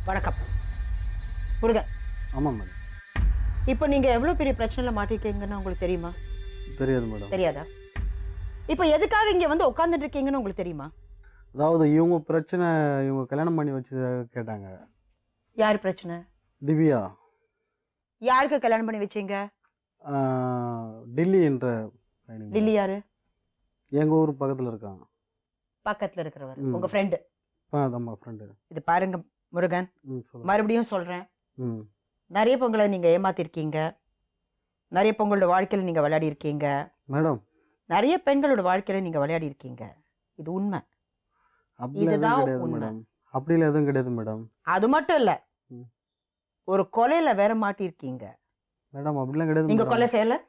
வணக்கம் முருகன். ஆமாம் மேடம். இப்போ நீங்க எவ்வளவு பெரிய பிரச்சனைல மாட்டிருக்கீங்கன்னு உங்களுக்கு தெரியுமா? தெரியாது மேடம். தெரியாதா? இப்போ எதுக்காக இங்க வந்து உட்கார்ந்துட்டு இருக்கீங்கன்னு உங்களுக்கு தெரியுமா? அதாவது இவங்க பிரச்சனை, இவங்க கல்யாணம் பண்ணி வச்சு கேட்டாங்க. யார் பிரச்சனை? திவ்யா. யாருக்கு கல்யாணம் பண்ணி வச்சீங்க? டில்லி என்ற டில்லி யாரு? எங்கள் ஊர் பக்கத்தில் இருக்காங்க. பக்கத்துல இருக்கிறவர் உங்க ஃப்ரெண்டு? ஆமாம் ஃப்ரெண்டு. இது பாருங்க முருகன், மறுபடியும் சொல்றேன், ம் நிறைய பொங்கலை நீங்க ஏமாத்திருக்கீங்க, நிறைய பொங்கலோட வாழ்க்கையில நீங்க விளையாடி இருக்கீங்க மேடம். நிறைய பெண்களோட வாழ்க்கையில நீங்க விளையாடி இருக்கீங்க. இது உண்மை. அப்படிலாம் கிடையாது மேடம். அப்படிலாம் எதுவும் கிடையாது மேடம். அது மட்டும் இல்ல, ஒரு கொலையில வேற மாட்டிருக்கீங்க மேடம். அப்படிலாம் கிடையாது. நீங்க கொலை செய்யல.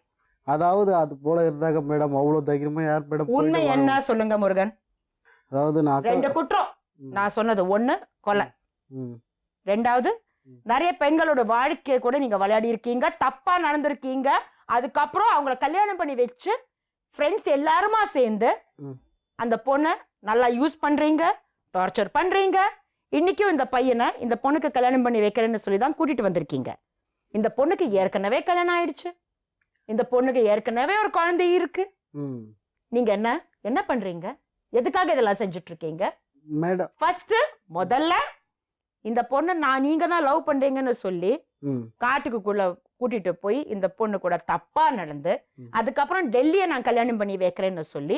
அதாவது அது போல இருந்தாங்க மேடம். அவ்வளவு தைரியமா யார் மேடம்? உண்மை என்ன சொல்லுங்க முருகன். அதாவது நான் ரெண்டு குற்றம் நான் சொன்னது. ஒண்ணு கொலை, ரெண்டாவது நிறைய பெண்களோட வாழ்க்கைய கூட நீங்க விளையாடி இருக்கீங்க, தப்பா நடந்திருக்கீங்க. அதுக்கப்புறம் அவங்கள கல்யாணம் பண்ணி வச்சு ஃப்ரெண்ட்ஸ் எல்லாருமா சேர்ந்து அந்த பொண்ணை நல்லா யூஸ் பண்றீங்க, டார்ச்சர் பண்றீங்க. இன்னைக்கும் இந்த பையனை இந்த பொண்ணுக்கு கல்யாணம் பண்ணி வைக்கிறேன்னு சொல்லி தான் கூட்டிட்டு வந்திருக்கீங்க. இந்த பொண்ணுக்கு ஏற்கனவே கல்யாணம் ஆயிடுச்சு, இந்த பொண்ணுக்கு ஏற்கனவே ஒரு குழந்தை இருக்கு. நீங்க என்ன என்ன பண்றீங்க? எதுக்காக இதெல்லாம் செஞ்சுட்டு இருக்கீங்க மேடம்? ஃபர்ஸ்ட் முதல்ல இந்த பொண்ணை நீங்க தான் லவ் பண்றீங்கன்னு சொல்லி காட்டுக்குள்ள கூட்டிட்டு போய் இந்த பொண்ணு கூட தப்பா நடந்து, அதுக்கப்புறம் டெல்லியை நான் கல்யாணம் பண்ணி வைக்கிறேன்னு சொல்லி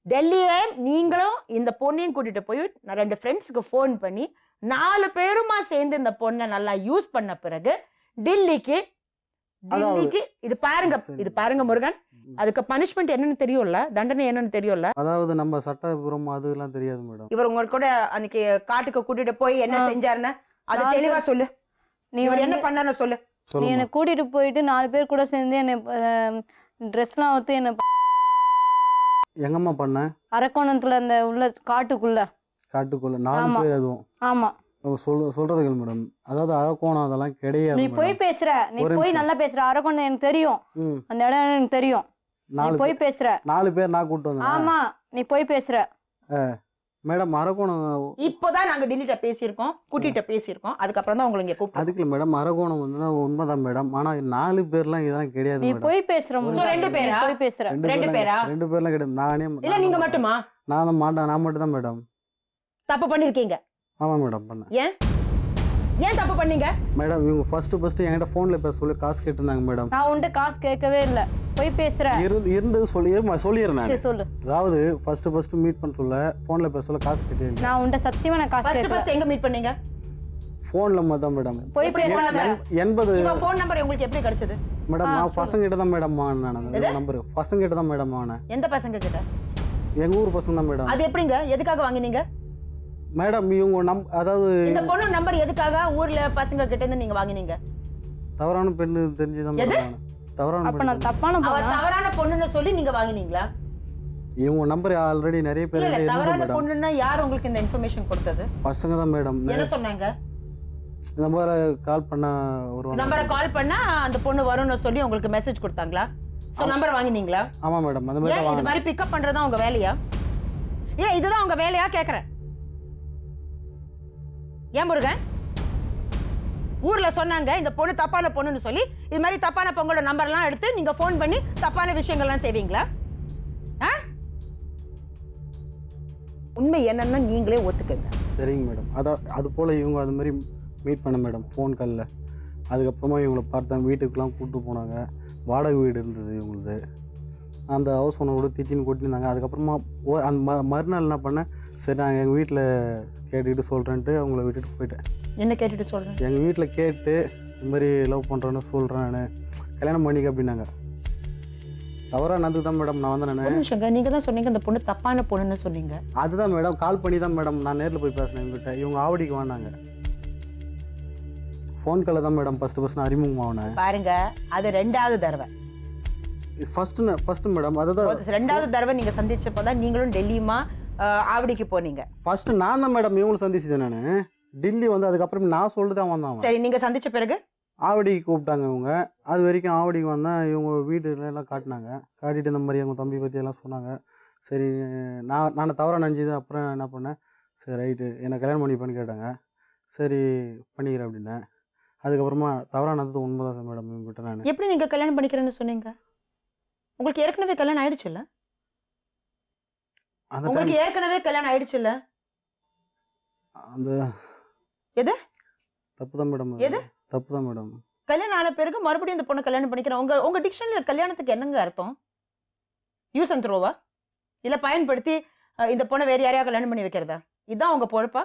டெல்லியை நீங்களும் இந்த பொண்ணையும் கூட்டிட்டு போய் ரெண்டு ஃப்ரெண்ட்ஸுக்கு ஃபோன் பண்ணி 4 பேருமா சேர்ந்து இந்த பொண்ணை நல்லா யூஸ் பண்ண பிறகு டில்லிக்கு இது பாருங்க, இது பாருங்க முருகன், அதுக்கு பனிஷ்மெண்ட் என்னன்னு தெரியும்ல, தண்டனை என்னன்னு தெரியும்ல. அதாவது நம்ம சட்டபுரம் அதெல்லாம் தெரியாது மேடம். இவர் உங்க கூட அன்னைக்கு காட்டுக்கு கூட்டிட்டு போய் என்ன செஞ்சாருன்னு அது தெளிவா சொல்லு. நீ என்ன பண்ணான்னு சொல்லு. நீ என்னை கூட்டிட்டு போயிட்டு 4 பேர் கூட சேர்ந்து என்ன ட்ரெஸ்லாம் ஊற்றி என்ன எங்கம்மா பண்ண? அரக்கோணத்துல அந்த உள்ள காட்டுக்குள்ள 4 பேர். அதுவும் ஆமா சொல்றதுகள் மேடம். அதாவது அரக்கோணம் அதெல்லாம் கிடையாது. நீ போய் பேசுற, நீ போய் நல்லா பேசுற. அரக்கோணம் எனக்கு தெரியும், அந்த இடம் எனக்கு தெரியும். நீ போய் பேசுற. 4 பேர் நான் கூட்டு வந்தேன். ஆமா நீ போய் பேசுற மேடம். அரக்கோணம் இப்போதான் நாங்க டெல்லிட்ட பேசியிருக்கோம், கூட்டிட்ட பேசியிருக்கோம். அதுக்கப்புறம் தான் உங்களை இங்க கூப்பிட்டு. அதுக்கு மேடம் அரக்கோணம் வந்து உண்மைதான் மேடம். ஆனா 4 பேர்லாம் இதெல்லாம் கிடையாது. நீ போய் பேசுற. 2 பேரா? போய் பேசுற. 2 பேரா? 2 பேர்லாம் கிடையாது. நானே இல்ல நீங்க மட்டுமா? நான் தான் மாட்டேன். நான் மட்டும் தான் மேடம். தப்பு பண்ணிருக்கீங்க. ஆமா மேடம் பண்ணேன். ஏன் தப்பு பண்ணீங்க மேடம்? இவங்க ஃபர்ஸ்ட் என்கிட்ட போன்ல பேச சொல்லி காசு கேட்டிருந்தாங்க மேடம். நான் உன்கிட்ட காசு கேட்கவே இல்ல. போய் பேசுற. இருந்தது சொல்லிடுறேன் நான். சொல்லு. அதாவது ஃபர்ஸ்ட் மீட் பண்ண சொல்ல போன்ல பேச சொல்ல காசு கேட்டேன். நான் உன்கிட்ட சத்தியமா நான் காசு கேட்கல. ஃபர்ஸ்ட் எங்க மீட் பண்ணீங்க? போன்ல தான் மேடம். போய் பேசுற. 80 உங்க ஃபோன் நம்பர் உங்களுக்கு எப்படி கிடைச்சது? மேடம் நான் பசங்க கிட்ட தான் மேடம் நான் நம்பர் பசங்க கிட்ட தான் மேடம் வாங்கினேன். எந்த பசங்க கிட்ட? எங்க ஊர் பசங்க தான் மேடம். அது எப்படிங்க? எதுக்காக வாங்குனீங்க மேடம்? இவங்க அதாவது இந்த பொண்ணு நம்பர் எதுக்காக ஊர்ல பசங்க கிட்ட இருந்து நீங்க வாங்குனீங்க? தவறான பெண்ணு தெரிஞ்சுதான் மேடம். தவறான அப்ப நான் தப்பான அவ தவறான பொண்ணுன்னு சொல்லி நீங்க வாங்குனீங்களா? இவங்க நம்பர் ஆல்ரெடி நிறைய பேர் இல்ல தவறான பொண்ணுன்னா யார் உங்களுக்கு இந்த இன்ஃபர்மேஷன் கொடுத்தது? பசங்க தான் மேடம். என்ன சொன்னாங்க? இந்த மாதிரி கால் பண்ணா ஒரு நம்பரை கால் பண்ணா அந்த பொண்ணு வரும்னு சொல்லி உங்களுக்கு மெசேஜ் கொடுத்தாங்களா? சோ நம்பர் வாங்குனீங்களா? ஆமா மேடம். அந்த மாதிரி இது மாதிரி பிக்கப் பண்றதா உங்க வேலையா? இல்ல இதுதான் உங்க வேலையா கேக்குறேன். ஏன் முருகன்? ஊர்ல சொன்னாங்க இந்த பொண்ணு தப்பான பொண்ணுன்னு சொல்லி இது மாதிரி தப்பான பொண்ணோட நம்பர்லாம் எடுத்து நீங்க ஃபோன் பண்ணி தப்பான விஷயங்கள்லாம் செய்வீங்களா? உண்மை என்னன்னா நீங்களே ஒத்துக்கங்க. சரிங்க மேடம். அது போல் இவங்க அது மாதிரி மீட் பண்ண மேடம் ஃபோன் காலில். அதுக்கப்புறமா இவங்களை பார்த்தேன், வீட்டுக்கெலாம் கூப்பிட்டு போனாங்க. வாடகை வீடு இருந்தது இவங்களுது. அந்த ஹவுஸ் ஓனரோட திட்டின்னு கொட்டிருந்தாங்க. அதுக்கப்புறமா அந்த மறுநாள் என்ன பண்ணேன், சரி நான் எங்கள் வீட்டில் கேட்டுக்கிட்டு சொல்கிறேன்ட்டு அவங்கள விட்டுட்டு போயிட்டேன். என்ன கேட்டுட்டு சொல்கிறேன்? எங்கள் வீட்டில் கேட்டு இந்த மாதிரி லவ் பண்ணுறேன்னு சொல்கிறேன், நான் கல்யாணம் பண்ணிக்க அப்படின்னாங்க. தவறாக நடந்து தான் மேடம் நான் வந்து நான். நீங்கள் தான் சொன்னீங்க இந்த பொண்ணு தப்பான பொண்ணுன்னு சொன்னீங்க. அதுதான் மேடம் கால் பண்ணி தான் மேடம் நான் நேரில் போய் பேசினேன் இவங்ககிட்ட. இவங்க ஆவடிக்கு வாங்கினாங்க. ஃபோன் காலில் தான் மேடம் ஃபர்ஸ்ட் நான் அறிமுகம் ஆனேன். பாருங்க, அது 2வது தடவை. ஃபர்ஸ்ட் மேடம் அதுதான் 2வது தடவை நீங்கள் சந்திச்சப்போ தான் நீங்களும் டெல்லியுமா ஆவடிக்கு போனீங்க. ஃபர்ஸ்ட் நான் தான் மேடம் இவங்களும் சந்திச்சேன். நான் டில்லி வந்து அதுக்கப்புறம் நான் சொல்லிட்டு தான் வந்தேன். சரி, நீங்கள் சந்திச்ச பிறகு ஆவடிக்கு கூப்பிட்டாங்க இவங்க. அது வரைக்கும் ஆவடிக்கு வந்தேன். இவங்க வீட்டுலாம் காட்டினாங்க. காட்டிட்டு இந்த மாதிரி எங்கள் தம்பி பற்றி எல்லாம் சொன்னாங்க. சரி நான் தவறாக நினச்சிது. அப்புறம் என்ன பண்ணேன், சரி ரைட்டு என்னை கல்யாணம் பண்ணிப்பேன்னு கேட்டாங்க. சரி பண்ணிக்கிறேன் அப்படின்னேன். அதுக்கப்புறமா தவறானது உண்மைதான் மேடம் இவங்ககிட்ட நான். எப்படி நீங்க கல்யாணம் பண்ணிக்கிறேன்னு சொன்னீங்க? உங்களுக்கு ஏற்கனவே கல்யாணம் ஆயிடுச்சுல்ல? அந்த டைம் உங்களுக்கு ஏற்கனவே கல்யாணம் ஆயிடுச்சுல்ல? அந்த எது? தப்பு தான் மேடம். எது? தப்பு தான் மேடம். கல்யாணம் ஆன பிறகு மறுபடியும் இந்த பொண்ணை கல்யாணம் பண்ணிக்கிறேன். உங்க டிக்ஷனரியில கல்யாணத்துக்கு என்னங்க அர்த்தம்? யூஸ் அண்ட் த்ரோவா? இல்ல பயன்படுத்தி இந்த பொண்ணை வேற யாரையா கல்யாணம் பண்ணி வைக்கிறதா? இதான் உங்க பொழப்பா?